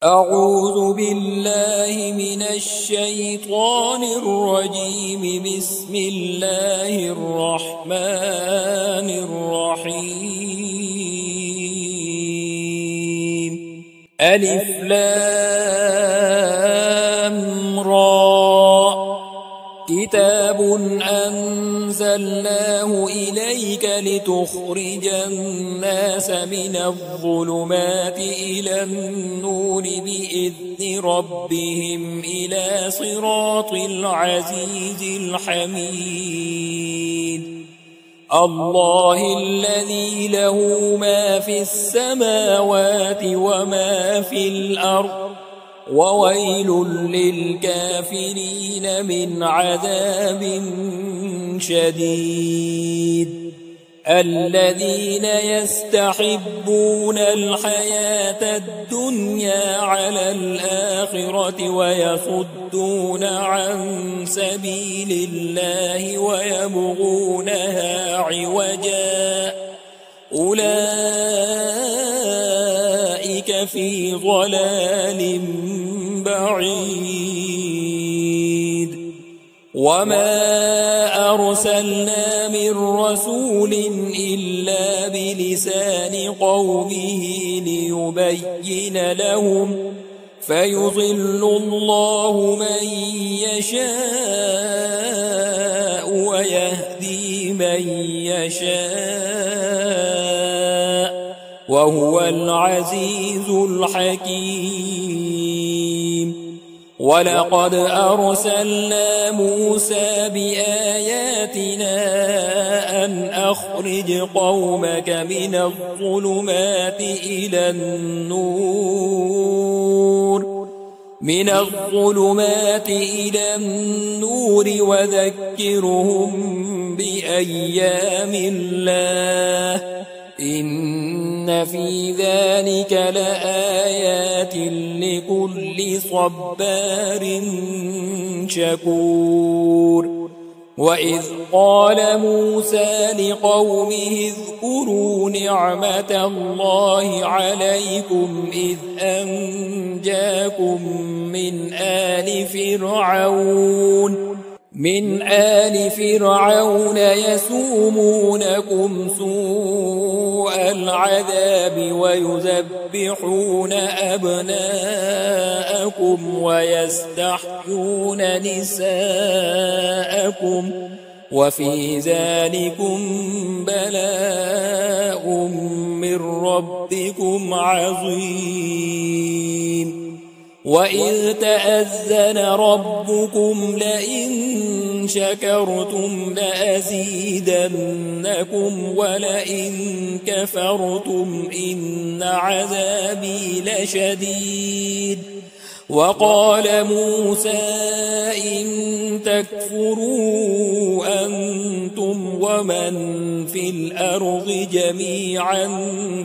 أعوذ بالله من الشيطان الرجيم. بسم الله الرحمن الرحيم. ألف لام را. كتاب أنزلناه إليك لتخرج الناس من الظلمات إلى النور بإذن ربهم إلى صراط العزيز الحميد. الله الذي له ما في السماوات وما في الأرض، وويل للكافرين من عذاب شديد. الذين يستحبون الحياة الدنيا على الآخرة ويصدون عن سبيل الله ويبغونها عوجا، أولئك في ضلال بعيد. وما أرسلنا من رسول إلا بلسان قومه ليبين لهم، فيضل الله من يشاء ويهدي من يشاء، وهو العزيز الحكيم. ولقد أرسلنا موسى بآياتنا أن أخرج قومك من الظلمات إلى النور وذكرهم بأيام الله، إن في ذلك لآيات لكل صبار شكور. وإذ قال موسى لقومه اذكروا نعمة الله عليكم إذ أنجاكم من آل فرعون يسومونكم سوء العذاب ويذبحون أبناءكم ويستحيون نساءكم، وفي ذلكم بلاء من ربكم عظيم. وإذ تأذن ربكم لئن شكرتم لأزيدنكم ولئن كفرتم إن عذابي لشديد. وقال موسى إن تكفروا أنتم ومن في الأرض جميعا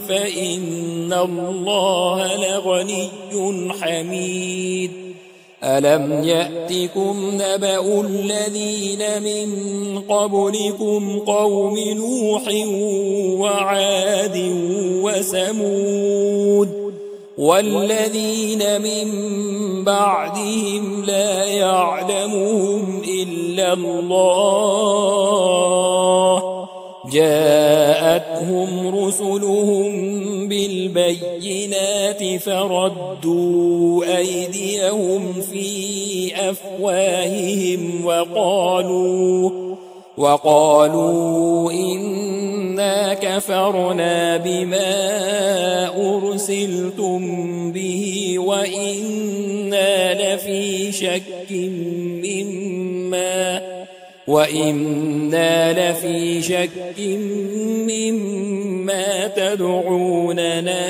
فإن الله لغني حميد. ألم يأتكم نبأ الذين من قبلكم قوم نوح وعاد وثمود والذين من بعدهم لا يعلمهم إلا الله، جاءتهم رسلهم بالبينات فردوا أيديهم في أفواههم وقالوا إنا كفرنا بما أرسلتم به وإنا لفي شك مما تدعوننا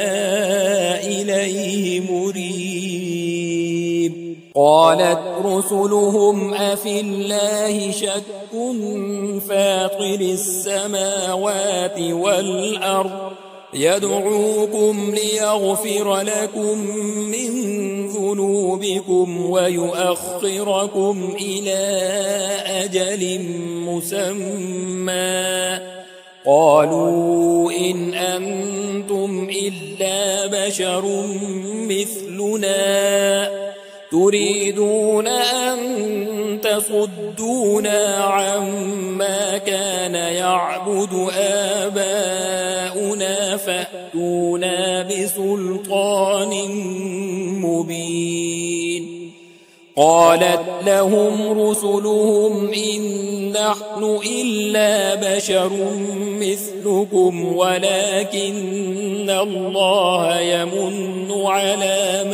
إليه مريب. قالت رسلهم أفي الله شك فاطر السماوات والأرض يدعوكم ليغفر لكم من ذنوبكم ويؤخركم إلى أجل مسمى قالوا إن أنتم إلا بشر مثلنا تريدون أن تصدونا عما كان يعبد آباؤنا فأتونا بسلطان مبين. قالت لهم رسلهم إن نحن إلا بشر مثلكم ولكن الله يمن على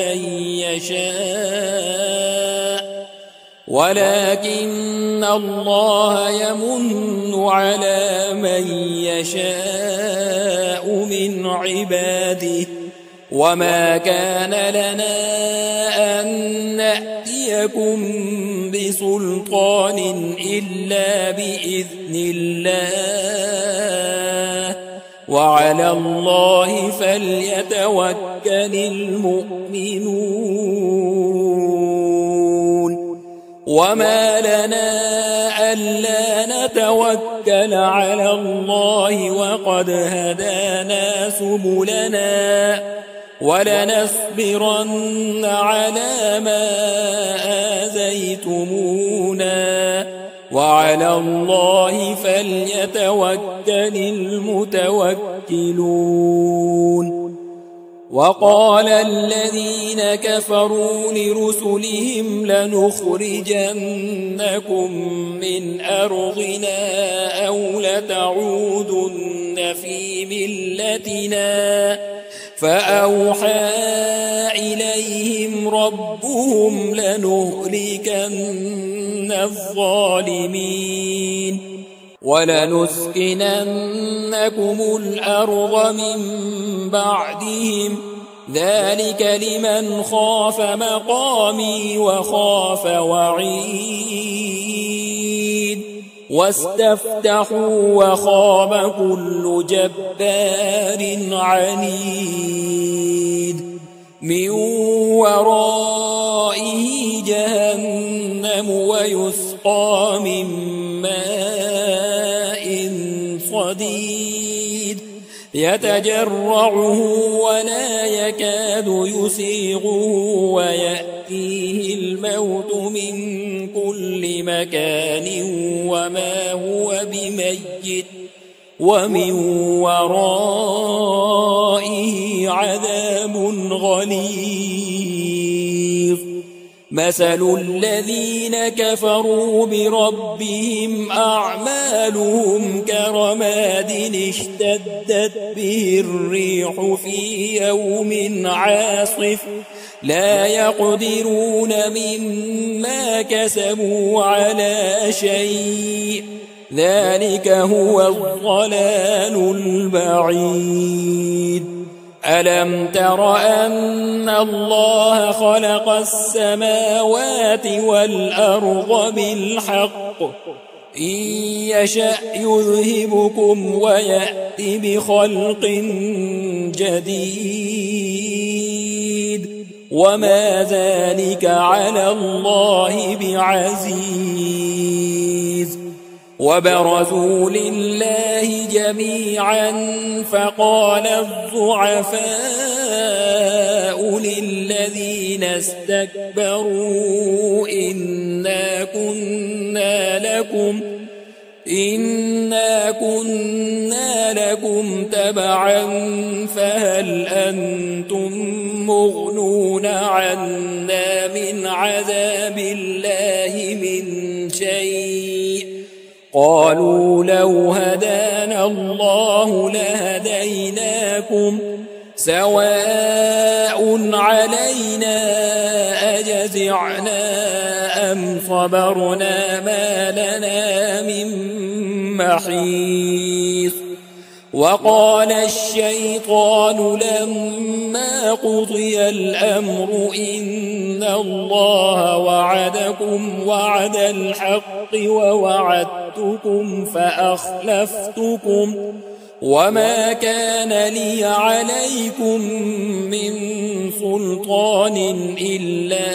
من يشاء من عباده وما كان لنا أن نأتيكم بسلطان إلا بإذن الله وعلى الله فليتوكل المؤمنون. وما لنا ألا نتوكل على الله وقد هدانا سبلنا ولنصبرن على ما آذيتمونا وعلى الله فليتوكل المتوكلون. وقال الذين كفروا لرسلهم لنخرجنكم من أرضنا أو لتعودن في ملتنا فأوحى إليهم ربهم لنهلكن الظالمين ولنسكننكم الأرض من بعدهم ذلك لمن خاف مقامي وخاف وعيد. واستفتحوا وخاب كل جبار عنيد من ورائه جهنم ويسقى من ماء صديد يتجرعه ولا يكاد يسيغه ويأتيه الموت من كل مكان وما هو بميت ومن ورائه عذاب غليظ. مثل الذين كفروا بربهم أعمالهم كرماد اشتدت به الريح في يوم عاصف لا يقدرون مما كسبوا على شيء ذلك هو الضلال البعيد. ألم تر أن الله خلق السماوات والأرض بالحق إن يشأ يذهبكم ويأت بخلق جديد وما ذلك على الله بعزيز. وبرزوا لله جميعا فقال الضعفاء للذين استكبروا إنا كنا لكم تبعا فهل أنتم مغنون عنا من عذاب الله من شيء قالوا لو هدانا الله لهديناكم سواء علينا أجزعنا أم صبرنا ما لنا من محيص. وقال الشيطان لما قضي الأمر إن الله وعدكم وعد الحق ووعدتكم فأخلفتكم وما كان لي عليكم من سلطان إلا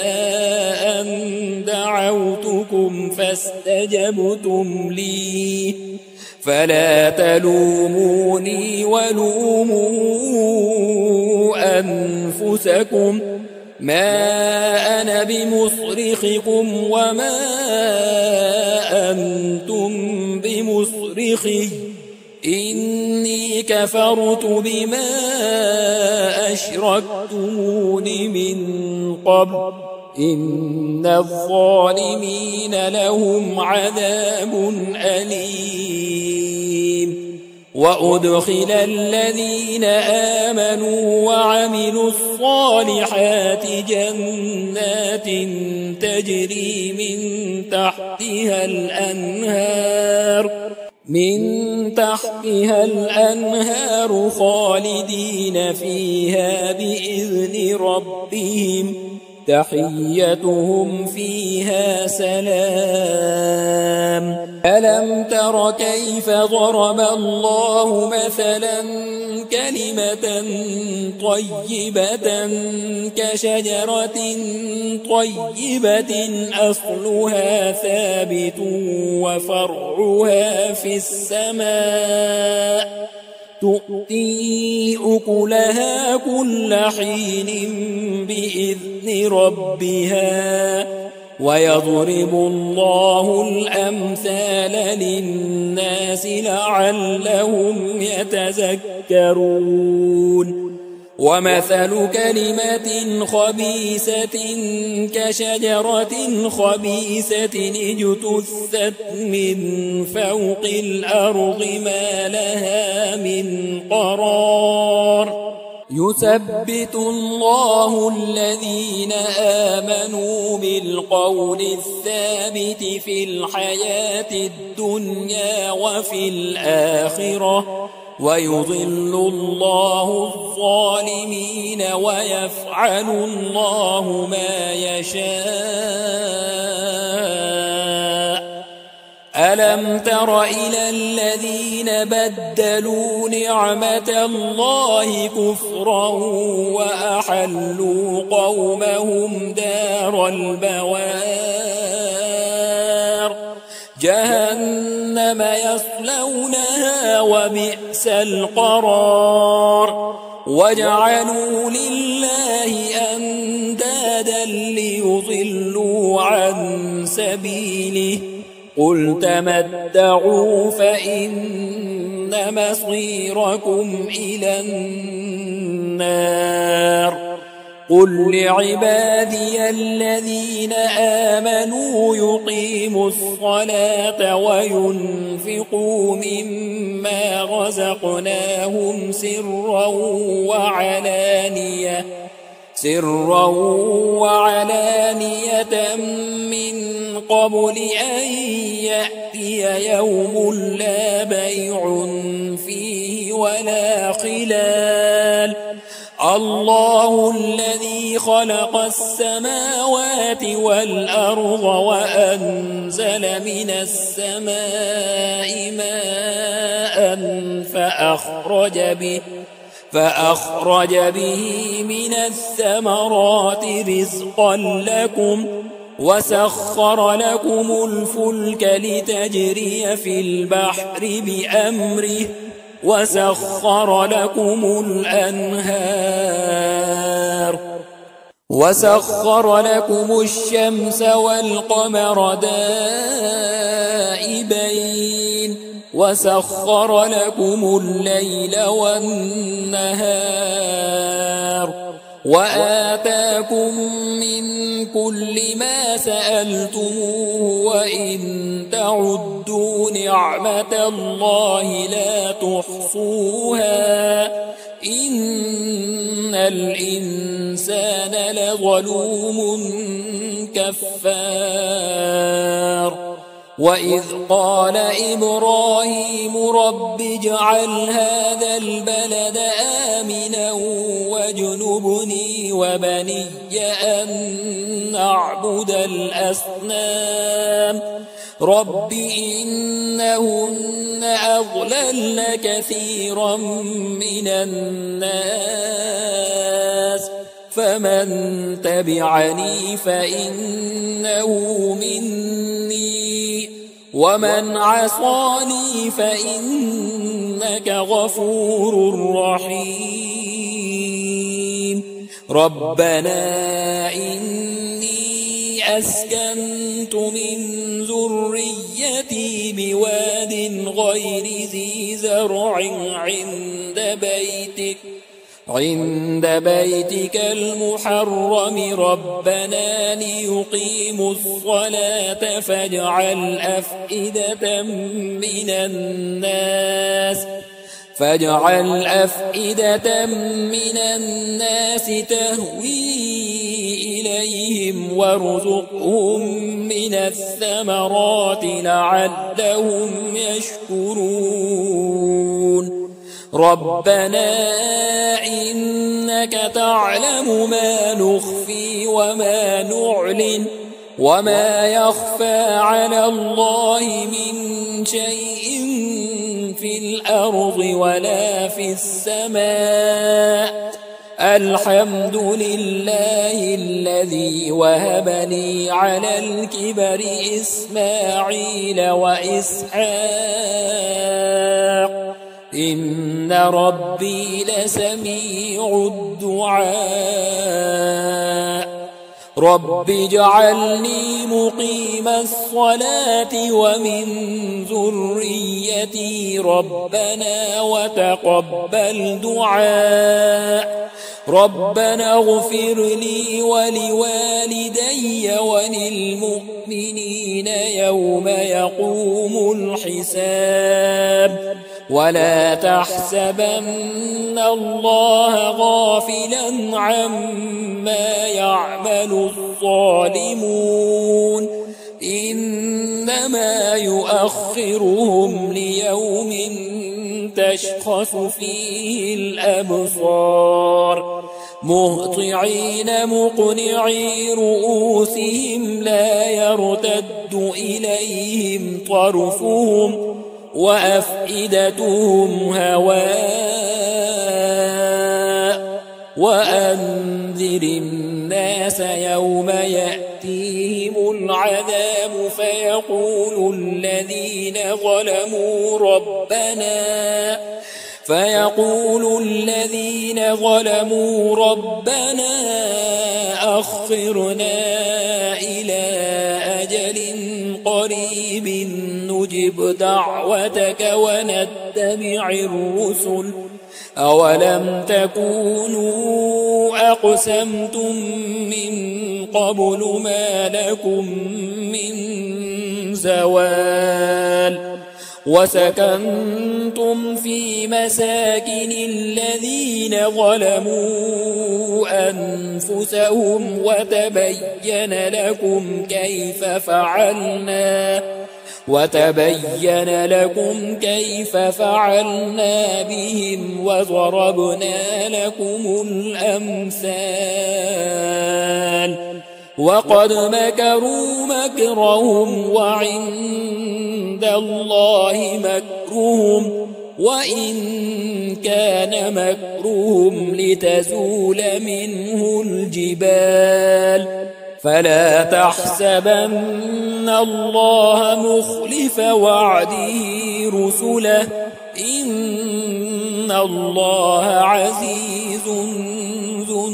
فلا تلوموني ولوموا أنفسكم ما أنا بمصرخكم وما أنتم بمصرخي إني كفرت بما أشركتمون من قبل إن الظالمين لهم عذاب أليم وأدخل الذين آمنوا وعملوا الصالحات جنات تجري من تحتها الأنهار خالدين فيها بإذن ربهم تحيتهم فيها سلام ألم تر كيف ضرب الله مثلا كلمة طيبة كشجرة طيبة أصلها ثابت وفرعها في السماء تؤتي أكلها كل حين بإذن ربها ويضرب الله الأمثال للناس لعلهم يتذكرون ومثل كلمة خبيثة كشجرة خبيثة اجتثت من فوق الأرض ما لها من قرار يثبت الله الذين آمنوا بالقول الثابت في الحياة الدنيا وفي الآخرة ويضل الله الظالمين ويفعل الله ما يشاء ألم تر إلى الذين بدلوا نعمة الله كفرا وأحلوا قومهم دار البوار جهنم يصلونها وبئس القرار وجعلوا لله أندادا ليضلوا عن سبيله قل تمتعوا فإن مصيركم إلى النار قل لعبادي الذين آمنوا يقيموا الصلاة وينفقوا مما رزقناهم سرا وعلانية من قبل أن يأتي يوم لا بيع فيه ولا خلال الله الذي خلق السماوات والأرض وأنزل من السماء ماء فأخرج به من الثمرات رزقا لكم وسخر لكم الفلك لتجري في البحر بأمره وسخر لكم الأنهار وسخر لكم الشمس والقمر دائبين وسخر لكم الليل والنهار وآتاكم من كل ما سألتموه وإن تعدوا نعمة الله لا تحصوها إن الإنسان لظلوم كفار وإذ قال إبراهيم رب اجعل هذا البلد آمنا واجنبني وبني أن نعبد الأصنام رب إنهن أضللن كثيرا من الناس فمن تبعني فإنه مني ومن عصاني فإنك غفور رحيم ربنا إني أسكنت من ذريتي بواد غير ذي زرع عند بيتك المحرم ربنا ليقيموا الصلاة فاجعل أفئدة من الناس تهوي إليهم وارزقهم من الثمرات لعلهم يشكرون ربنا إنك تعلم ما نخفي وما نعلن وما يخفى على الله من شيء في الأرض ولا في السماء الحمد لله الذي وهب لي على الكبر إسماعيل وإسحاق إن ربي لسميع الدعاء رب اجعلني مقيم الصلاة ومن ذريتي ربنا وتقبل دعاء ربنا اغفر لي ولوالدي وللمؤمنين يوم يقوم الحساب ولا تحسبن الله غافلا عما يعمل الظالمون إنما يؤخرهم ليوم تشخص فيه الأبصار مهطعين مقنعي رؤوسهم لا يرتد إليهم طرفهم وأفئدتهم هواء وأنذر الناس يوم يأتيهم العذاب فيقول الذين ظلموا ربنا أخرنا إلى أجل قريب نجب دعوتك ونتبع الرسل أولم تكونوا أقسمتم من قبل ما لكم من زوال وسكنتم في مساكن الذين ظلموا أنفسهم وتبين لكم كيف فعلنا بهم وضربنا لكم الأمثال وقد مكروا مكرهم وعند الله مكرهم وإن كان مكرهم لتزول منه الجبال فلا تحسبن الله مخلف وعده رسله إن الله عزيز ذو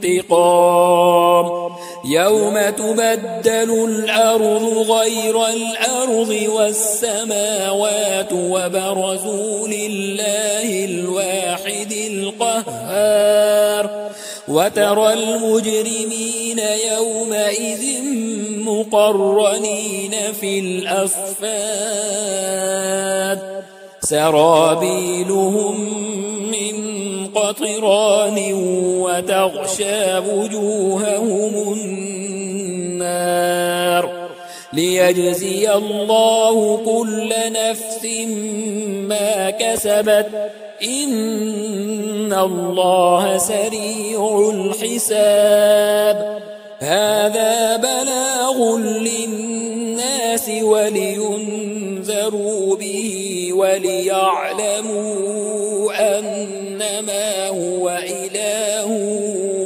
انتقام يوم تبدل الأرض غير الأرض والسماوات وبرزوا لله الواحد القهار وترى المجرمين يومئذ مقرنين في الأصفاد سرابيلهم من قطران وتغشى وجوههم النار ليجزي الله كل نفس ما كسبت إن الله سريع الحساب هذا بلاغ للناس ولينذروا به وليعلموا أنما هو إله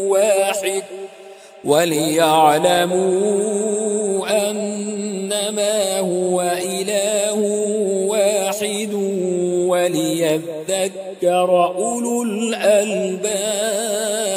واحد وليعلموا أنما هو إله واحد وليذكر أولو الألباب.